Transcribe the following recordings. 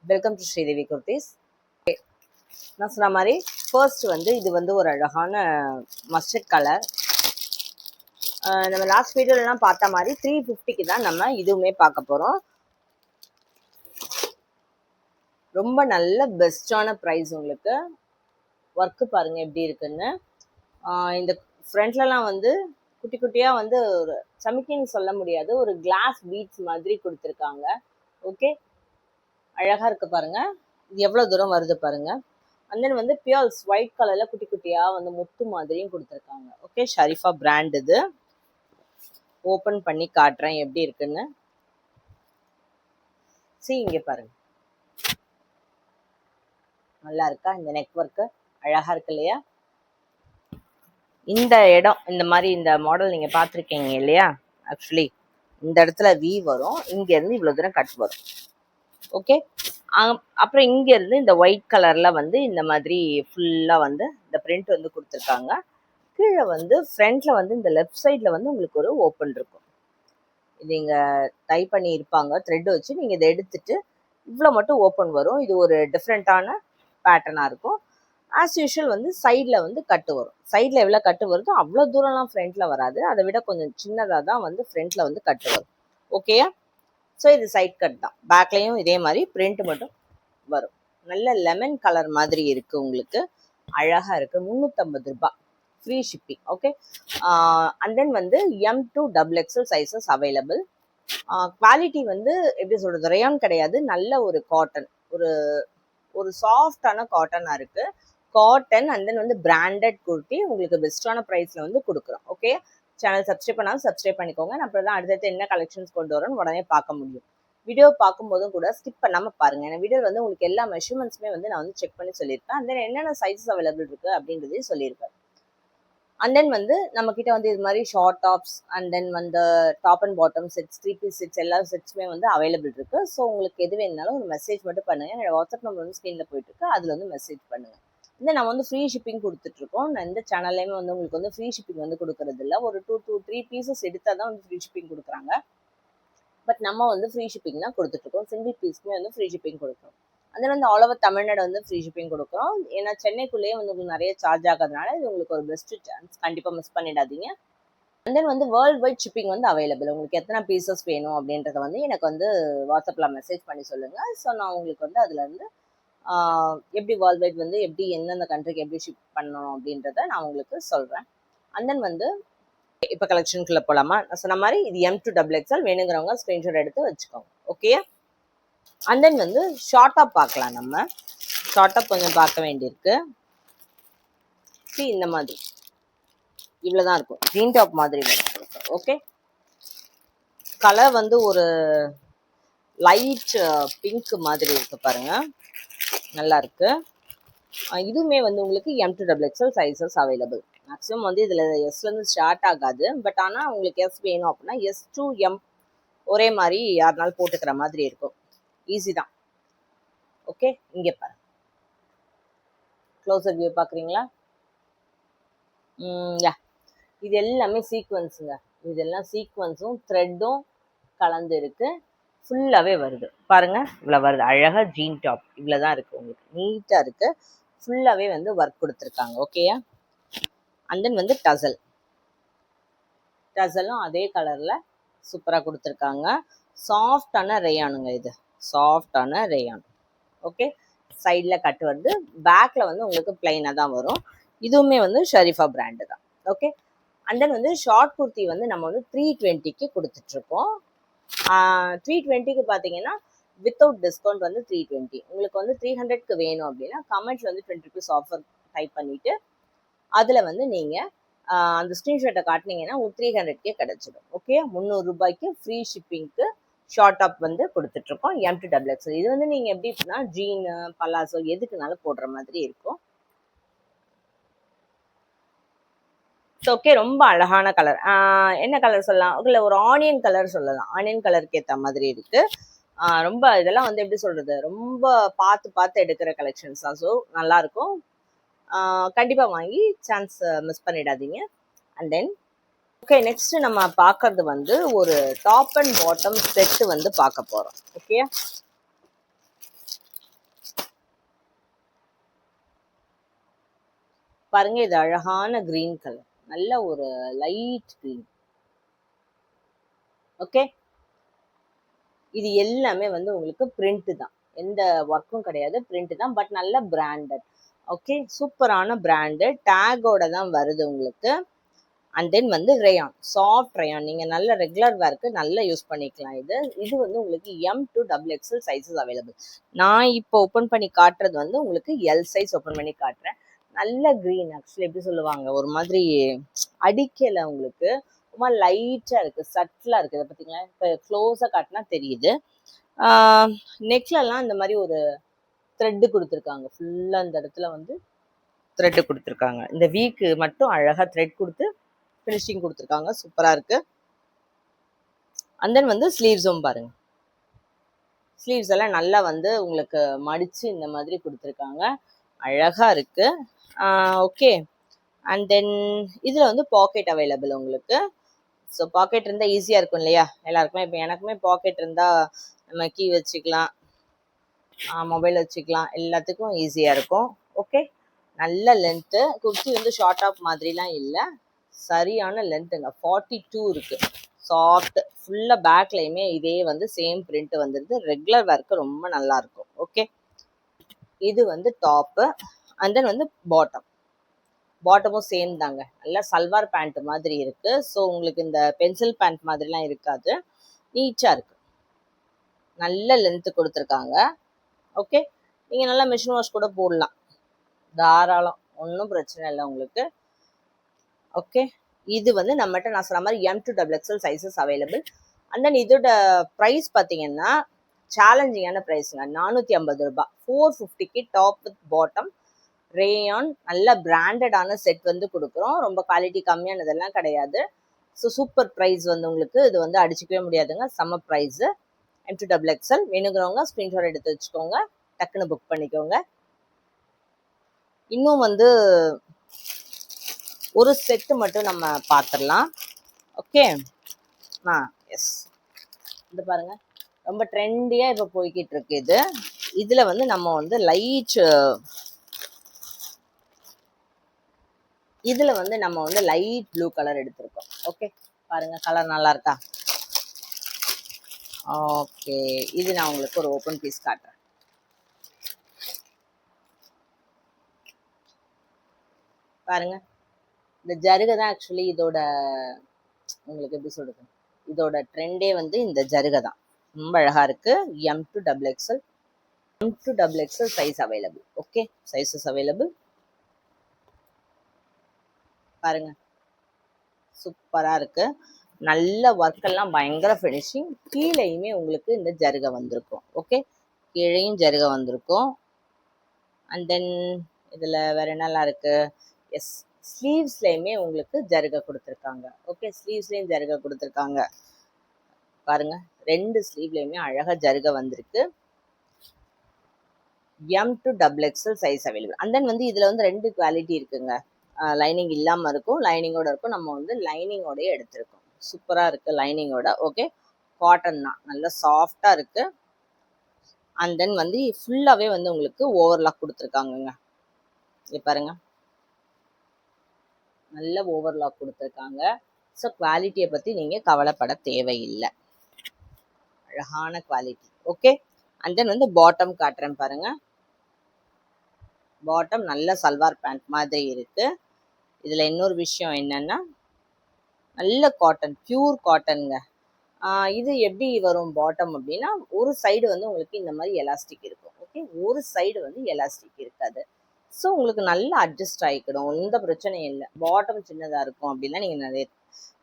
Welcome to Sridevi kurtis. நான் சொன்ன மாதிரி ஃபர்ஸ்ட் வந்து இது வந்து ஒரு அழகான மஸ்டர்ட் கலர். நம்ம லாஸ்ட் வீடியோலாம் பார்த்த மாதிரி 350க்கு தான் நம்ம இதுவுமே பார்க்க போகிறோம். ரொம்ப நல்ல பெஸ்டான ப்ரைஸ். உங்களுக்கு ஒர்க்கு பாருங்கள் எப்படி இருக்குன்னு. இந்த ஃப்ரண்ட்லலாம் வந்து குட்டி குட்டியாக வந்து ஒரு சமிக்கின்னு சொல்ல முடியாது, ஒரு கிளாஸ் பீட்ஸ் மாதிரி கொடுத்துருக்காங்க. ஓகே, அழகாக இருக்குது பாருங்கள். இது எவ்வளோ தூரம் வருது பாருங்கள். அண்ட் தென் வந்து பியர்ஸ் ஒயிட் கலரில் குட்டி குட்டியாக வந்து முத்து மாதிரியும் கொடுத்துருக்காங்க. ஓகே, ஷரீஃபா பிராண்ட் இது. ஓப்பன் பண்ணி காட்டுறேன் எப்படி இருக்குன்னு. இங்கே பாருங்க, நல்லா இருக்கா? இந்த நெக் ஒர்க்கு அழகாக இருக்கு இல்லையா? இந்த இடம் இந்த மாதிரி இந்த மாடல் நீங்கள் பார்த்துருக்கீங்க இல்லையா? ஆக்சுவலி இந்த இடத்துல வி வரும், இங்கேருந்து இவ்வளோ தூரம் கட் வரும். ஓகே, அப்புறம் இங்கேருந்து இந்த ஒயிட் கலரில் வந்து இந்த மாதிரி ஃபுல்லாக வந்து இந்த பிரிண்ட் வந்து கொடுத்துருக்காங்க. கீழே வந்து ஃப்ரண்ட்டில் வந்து இந்த லெஃப்ட் சைடில் வந்து உங்களுக்கு ஒரு ஓப்பன் இருக்கும். இது இங்கே டை பண்ணி இருப்பாங்க த்ரெட் வச்சு. நீங்கள் இதை எடுத்துட்டு இவ்வளோ மட்டும் ஓப்பன் வரும். இது ஒரு டிஃப்ரெண்ட்டான பேட்டர்னாக இருக்கும். ஆஸ் யூஷுவல் வந்து சைடில் வந்து கட்டு வரும். சைடில் எவ்வளோ கட்டு வருதோ அவ்வளோ தூரம்லாம் ஃப்ரண்ட்டில் வராது, அதை விட கொஞ்சம் சின்னதாக தான் வந்து ஃப்ரண்ட்டில் வந்து கட்டு வரும். ஓகேயா? ஸோ இது சைட் கட் தான். பேக்லேயும் இதே மாதிரி பிரிண்ட் மட்டும் வரும். நல்ல லெமன் கலர் மாதிரி இருக்குது, உங்களுக்கு அழகாக இருக்குது. 350 ரூபாய், free shipping. Okay, and then வந்து M2 XXL sizes available. Quality வந்து எப்படி சொல்கிறது, ரயான் கிடையாது, நல்ல ஒரு காட்டன், ஒரு சாஃப்டான காட்டனாக இருக்குது. காட்டன் அண்ட் தென் வந்து பிராண்டட் குர்த்தி உங்களுக்கு பெஸ்ட்டான ப்ரைஸில் வந்து கொடுக்குறோம். ஓகே, சேனல் சப்ஸ்கிரைப் பண்ணாலும் சப்ஸ்கிரைப் பண்ணிக்கோங்க. அப்புறம் தான் அடுத்தடுத்து என்ன கலெக்ஷன்ஸ் கொண்டு வரோன்னு உடனே பார்க்க முடியும். வீடியோ பார்க்கும்போதும் கூட ஸ்கிப் பண்ணாமல் பாருங்கள். ஏன்னா வீடியோ வந்து உங்களுக்கு எல்லா மெஷர்மெண்ட்ஸுமே வந்து நான் வந்து செக் பண்ணி சொல்லியிருக்கேன். அண்ட் தென் என்னென்ன சைஸஸ் அவைலபிள் இருக்குது அப்படின்றதையும் சொல்லியிருக்கேன். அண்ட் தென் வந்து நம்மக்கிட்ட வந்து இது மாதிரி ஷார்ட் டாப்ஸ் அண்ட் தென் வந்து top and bottom sets, 3 piece sets, எல்லா செட்ஸுமே வந்து அவைலபிள் இருக்குது. ஸோ உங்களுக்கு எது வேணுனாலும் ஒரு மெசேஜ் மட்டும் பண்ணுங்கள். என்னோட வாட்ஸ்அப் நம்பர் வந்து ஸ்க்ரீனில் போயிட்டுருக்கு, அதில் வந்து மெசேஜ் பண்ணுங்கள். இந்த நம்ம வந்து ஃப்ரீ ஷிப்பிங் கொடுத்துட்ருக்கோம். நான் இந்த சேனல்லையுமே வந்து உங்களுக்கு வந்து ஃப்ரீ ஷிப்பிங் வந்து கொடுக்குறது இல்லை. ஒரு 2-3 பீசஸ் எடுத்தால் தான் வந்து ஃப்ரீ ஷிப்பிங் கொடுக்குறாங்க. பட் நம்ம வந்து ஃப்ரீ ஷிப்பிங் தான் கொடுத்துட்ருக்கோம். சிங்கிள் பீஸ்க்குமே வந்து ஃப்ரீ ஷிப்பிங் கொடுக்குறோம். அதில் வந்து ஆல் ஓவர் தமிழ்நாடு வந்து ஃப்ரீ ஷிப்பிங் கொடுக்குறோம். ஏன்னா சென்னைக்குள்ளேயே வந்து உங்களுக்கு நிறைய சார்ஜ் ஆகிறதுனால இது உங்களுக்கு ஒரு பெஸ்ட் சான்ஸ். கண்டிப்பாக மிஸ் பண்ணிடாதீங்க. அண்ட் தென் வந்து வேர்ல்டு வைட் ஷிப்பிங் வந்து அவைலபிள். உங்களுக்கு எத்தனை பீசஸ் வேணும் அப்படின்றத வந்து எனக்கு வந்து வாட்ஸ்அப்பில் மெசேஜ் பண்ணி சொல்லுங்கள். ஸோ நான் உங்களுக்கு வந்து அதுலேருந்து எப்படி வேர்ல்டு வைட் வந்து எப்படி எந்தெந்த கண்ட்ரிக்கு எப்படி ஷிப் பண்ணணும் அப்படின்றத நான் உங்களுக்கு சொல்கிறேன். அண்ட் தென் வந்து இப்போ கலெக்ஷனுக்குள்ளே போகலாமா? நான் சொன்ன மாதிரி இது M2 XXL, வேணுங்கிறவங்க ஸ்க்ரீன்ஷாட் எடுத்து வச்சுக்கோங்க. ஓகே, அண்ட் தென் வந்து ஷார்ட்டாக பார்க்கலாம். நம்ம ஷார்ட்டாக கொஞ்சம் பார்க்க வேண்டியிருக்கு. இந்த மாதிரி இவ்வளோ தான் இருக்கும். ஜீன் டாப் மாதிரி வரும். ஓகே, கலர் வந்து ஒரு லைட் பிங்க் மாதிரி இருக்கு பாருங்க, நல்லா இருக்கு. இதுவுமே வந்து உங்களுக்கு M2 XXL sizes available. Maximum வந்து இதில் எஸ்லேருந்து ஸ்டார்ட் ஆகாது. பட் ஆனால் உங்களுக்கு எஸ் வேணும் அப்படின்னா S to M ஒரே மாதிரி யாருனாலும் போட்டுக்கிற மாதிரி இருக்கும். ஈஸி தான். ஓகே, இங்கே பாருங்க, க்ளோஸர் வியூ பார்க்குறீங்களா? இது எல்லாமே சீக்வன்ஸுங்க. இதெல்லாம் சீக்வன்ஸும் த்ரெட்டும் கலந்து இருக்கு. ஃபுல்லாகவே வருது பாருங்க, இவ்வளோ வருது. அழகாக ஜீன் டாப் இவ்வளோ தான் இருக்குது. உங்களுக்கு நீட்டாக இருக்குது. ஃபுல்லாகவே வந்து ஒர்க் கொடுத்துருக்காங்க. ஓகேயா? அண்ட் தென் வந்து டசலும் அதே கலரில் சூப்பராக கொடுத்துருக்காங்க. சாஃப்டான ரேயானுங்க, இது சாஃப்டான ரேயான். ஓகே, சைடில் கட்டு வருது, பேக்கில் வந்து உங்களுக்கு பிளைனாக தான் வரும். இதுவுமே வந்து ஷரீஃபா பிராண்டு தான். ஓகே, அண்ட் தென் வந்து ஷார்ட் குர்த்தி வந்து நம்ம வந்து 320க்கு கொடுத்துட்ருக்கோம். 320க்கு பார்த்தீங்கன்னா வித்தவுட் டிஸ்கவுண்ட் வந்து 320. உங்களுக்கு வந்து 300க்கு வேணும் அப்படின்னா கமெண்ட்ஸில் வந்து 20 rupees ஆஃபர் டைப் பண்ணிவிட்டு அதில் வந்து நீங்கள் அந்த ஸ்க்ரீன்ஷாட்டை காட்டினீங்கன்னா உங்களுக்கு 300க்கே கிடச்சிடும். ஓகே, 300 ரூபாய்க்கு ஃப்ரீ ஷிப்பிங்க்கு ஷார்ட் டாப் வந்து கொடுத்துட்ருக்கோம் M2 XXL. இது வந்து நீங்கள் எப்படி இருக்குன்னா ஜீனு பலாசோ எதுக்குனாலும் போடுற மாதிரி இருக்கும். ஓகே, ரொம்ப அழகான கலர். என்ன கலர் சொல்லலாம்? இல்லை, ஒரு ஆனியன் கலர் சொல்லலாம். ஆனியன் கலருக்கு ஏற்ற மாதிரி இருக்கு. ரொம்ப இதெல்லாம் வந்து எப்படி சொல்றது, ரொம்ப பார்த்து எடுக்கிற கலெக்ஷன்ஸ் தான். ஸோ நல்லா இருக்கும். கண்டிப்பாக வாங்கி சான்ஸ் மிஸ் பண்ணிடாதீங்க. அண்ட் தென் ஓகே, நெக்ஸ்ட் நம்ம பார்க்கறது வந்து ஒரு டாப் அண்ட் பாட்டம் செட்டு வந்து பார்க்க போகிறோம். ஓகே, பாருங்க, இது அழகான கிரீன் கலர், நல்ல ஒரு லைட் கிரீன். ஓகே, இது எல்லாமே வந்து உங்களுக்கு பிரிண்ட் தான், எந்த ஒர்க்கும் கிடையாது, பிரிண்ட் தான். பட் நல்ல பிராண்டட். ஓகே, சூப்பரான பிராண்டு, டேகோட தான் வருது உங்களுக்கு. அண்ட் தென் வந்து ரேயான், சாஃப்ட் ரேயான், நீங்க நல்ல ரெகுலர் வேர்க்கு நல்லா யூஸ் பண்ணிக்கலாம். இது வந்து உங்களுக்கு M to XXL sizes available. நான் இப்போ ஓப்பன் பண்ணி காட்டுறது வந்து உங்களுக்கு எல் சைஸ் ஓப்பன் பண்ணி காட்டுறேன். நல்ல கிரீன், ஆக்சுவலி எப்படி சொல்லுவாங்க, ஒரு மாதிரி அடிக்கல உங்களுக்கு, ரொம்ப லைட்டா இருக்கு, சட்டிலா இருக்கு. இதை பார்த்தீங்களா, இப்போ க்ளோஸா காட்டினா தெரியுது. நெக்லலாம் இந்த மாதிரி ஒரு த்ரெட்டு கொடுத்துருக்காங்க, ஃபுல்லா இந்த இடத்துல வந்து த்ரெட்டு கொடுத்துருக்காங்க. இந்த வீக்கு மட்டும் அழகா த்ரெட் கொடுத்து ஃபினிஷிங் கொடுத்துருக்காங்க, சூப்பரா இருக்கு. அண்ட் தென் வந்து ஸ்லீவ்ஸும் பாருங்க, ஸ்லீவ்ஸ் எல்லாம் நல்லா வந்து உங்களுக்கு மடிச்சு இந்த மாதிரி கொடுத்துருக்காங்க, அழகா இருக்கு. ஓகே, அண்ட் தென் இதுல வந்து பாக்கெட் அவைலபிள் உங்களுக்கு. ஸோ பாக்கெட் இருந்தால் ஈஸியாக இருக்கும் இல்லையா எல்லாருக்குமே. இப்போ எனக்குமே பாக்கெட் இருந்தால் நம்ம கீ வச்சுக்கலாம், மொபைல் வச்சுக்கலாம், எல்லாத்துக்கும் ஈஸியாக இருக்கும். ஓகே, நல்ல லென்த்து, குர்த்தி வந்து ஷார்ட் ஆஃப் மாதிரிலாம் இல்லை, சரியான லென்த்துங்க. 42 இருக்கு, சாஃப்ட், ஃபுல்லாக பேக்லையுமே இதே வந்து சேம் பிரிண்ட் வந்துடுது, ரெகுலர் வேர்க்கு ரொம்ப நல்லா இருக்கும். ஓகே, இது வந்து டாப்பு. அண்ட் தென் வந்து பாட்டமும் சேம் தாங்க, நல்லா சல்வார் பேண்ட் மாதிரி இருக்கு. ஸோ உங்களுக்கு இந்த பென்சில் பேண்ட் மாதிரிலாம் இருக்காது, நீட்டாக இருக்கு, நல்ல லென்த்து கொடுத்துருக்காங்க. ஓகே, நீங்கள் நல்லா மிஷின் வாஷ் கூட போடலாம், தாராளம், ஒன்றும் பிரச்சனை இல்லை உங்களுக்கு. ஓகே, இது வந்து நம்மகிட்ட நான் சொன்ன மாதிரி M to XXL sizes available. And then இதோட ப்ரைஸ் பார்த்தீங்கன்னா சேலஞ்சிங்கான ப்ரைஸுங்க, 450 ரூபாய், 450க்கு டாப் வித் பாட்டம் ரேயான், நல்ல பிராண்டடான செட் வந்து கொடுக்குறோம், ரொம்ப குவாலிட்டி கம்மியானதெல்லாம் கிடையாது. ஸோ சூப்பர் ப்ரைஸ் வந்து உங்களுக்கு, இது வந்து அடிச்சுக்கவே முடியாதுங்க, செம்ம ப்ரைஸு. M to XXL வேணுங்கிறவங்க ஸ்க்ரீன்ஷாட் எடுத்து வச்சுக்கோங்க, டக்குன்னு புக் பண்ணிக்கோங்க. இன்னும் வந்து ஒரு செட்டு மட்டும் நம்ம பார்த்துடலாம். ஓகே, எஸ், இது பாருங்க, ரொம்ப ட்ரெண்டியாக இப்போ போய்கிட்டு இருக்கு இதில் வந்து நம்ம வந்து லைட் ப்ளூ கலர் எடுத்திருக்கோம். ஓகே, பாருங்க, கலர் நல்லா இருக்கா? ஓகே, இது நான் உங்களுக்கு ஒரு ஓப்பன் பீஸ் காட்டுறேன். பாருங்க, இந்த ஜருகை தான் ஆக்சுவலி இதோட, உங்களுக்கு எப்படி சொல்றது, இதோட ட்ரெண்டே வந்து இந்த ஜருகை தான், ரொம்ப அழகா இருக்கு. M to XXL size available. Okay, sizes available. பாருங்க, சூப்பரா இருக்கு, நல்ல ஒர்க் எல்லாம் பயங்கர ஃபினிஷிங். கீழேயுமே உங்களுக்கு இந்த ஜருகை வந்திருக்கும். ஓகே, கீழேயும் ஜருகை வந்திருக்கும். அண்ட் தென் இதுல வேற என்னெல்லாம் இருக்கு, எஸ், ஸ்லீவ்ஸ்லயுமே உங்களுக்கு ஜருகை கொடுத்துருக்காங்க. ஓகே, ஸ்லீவ்ஸ்லயும் ஜருகை கொடுத்துருக்காங்க. பாருங்க, 2 ஸ்லீவ்லயுமே அழகா ஜருகை வந்திருக்கு. M to XXL size available. And then வந்து இதுல வந்து 2 குவாலிட்டி இருக்குங்க, லைனிங் இல்லாம இருக்கும், லைனிங்கோட இருக்கும். நம்ம வந்து லைனிங்கோடய எடுத்திருக்கோம், சூப்பரா இருக்கு லைனிங்கோட. ஓகே, காட்டன் தான், நல்லா சாஃப்டா இருக்கு. அண்ட் தென் வந்து ஃபுல்லாவே வந்து உங்களுக்கு ஓவர்லாக் கொடுத்துருக்காங்கங்க, இங்க பாருங்க, நல்ல ஓவர்லாக் கொடுத்துருக்காங்க. ஸோ குவாலிட்டியை பத்தி நீங்க கவலைப்பட தேவையில்லை, அழகான குவாலிட்டி. ஓகே, அண்ட் தென் வந்து பாட்டம் காட்டுறேன் பாருங்க, பாட்டம் நல்ல சல்வார் பேண்ட் மாதிரி இருக்கு. இதுல இன்னொரு விஷயம் என்னன்னா, நல்ல காட்டன், பியூர் காட்டனுங்க. இது எப்படி வரும் பாட்டம் அப்படின்னா, ஒரு சைடு வந்து உங்களுக்கு இந்த மாதிரி எலாஸ்டிக் இருக்கும். ஓகே, ஒரு சைடு வந்து எலாஸ்டிக் இருக்காது. ஸோ உங்களுக்கு நல்லா அட்ஜஸ்ட் ஆகிக்கிடும், எந்த பிரச்சனையும் இல்லை. பாட்டம் சின்னதாக இருக்கும் அப்படின்னா நீங்கள் நிறைய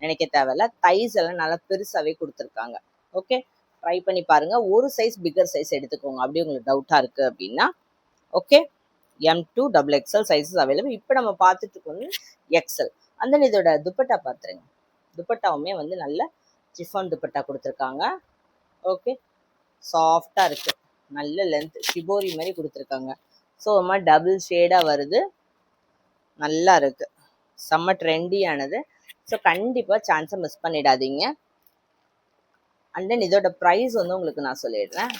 நினைக்க தேவையில்ல, தைஸ் எல்லாம் நல்லா பெருசாகவே கொடுத்துருக்காங்க. ஓகே, ட்ரை பண்ணி பாருங்க, ஒரு சைஸ் பிக்கர் சைஸ் எடுத்துக்கோங்க அப்படி உங்களுக்கு டவுட்டாக இருக்குது அப்படின்னா. Okay, M to XXL sizes available. இப்போ நம்ம பார்த்துட்டு இருக்கோம் XL. அந்த இதோட துப்பட்டா பார்த்துருங்க, துப்பட்டாவுமே வந்து நல்ல சிஃபான் துப்பட்டா கொடுத்துருக்காங்க. ஓகே, சாஃப்டாக இருக்குது, நல்ல லென்த், ஷிபோரி மாதிரி கொடுத்துருக்காங்க. ஸோ ஒரு மாதிரி டபுள் ஷேடாக வருது, நல்லா இருக்கு, செம்ம ட்ரெண்டியானது. ஸோ கண்டிப்பாக சான்ஸை மிஸ் பண்ணிடாதீங்க. அண்ட் தென் இதோட ப்ரைஸ் வந்து உங்களுக்கு நான் சொல்லிடுறேன்.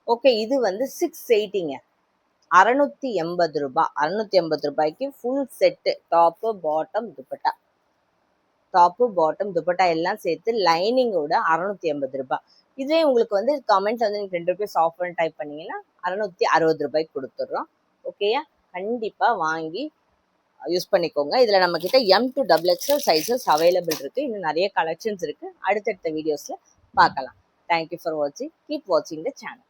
ஓகே, இது வந்து 680ங்க, 680 ரூபாய். 680 ரூபாய்க்கு full set, top bottom dupatta, top bottom dupatta எல்லாம் சேர்த்து லைனிங்கோட 680 ரூபாய். இதே உங்களுக்கு வந்து கமெண்ட் வந்து நீங்கள் 2 ருபீஸ் ஆஃபர்னு டைப் பண்ணீங்கன்னா 660 ரூபாய்க்கு கொடுத்துட்றோம். ஓகேயா? கண்டிப்பாக வாங்கி யூஸ் பண்ணிக்கோங்க. இதில் நம்மக்கிட்ட M to XXL sizes available இருக்குது. இன்னும் நிறைய கலெக்ஷன்ஸ் இருக்குது. அடுத்தடுத்த வீடியோஸில் பார்க்கலாம். தேங்க்யூ ஃபார் வாட்சிங். கீப் வாட்சிங் த சேனல்.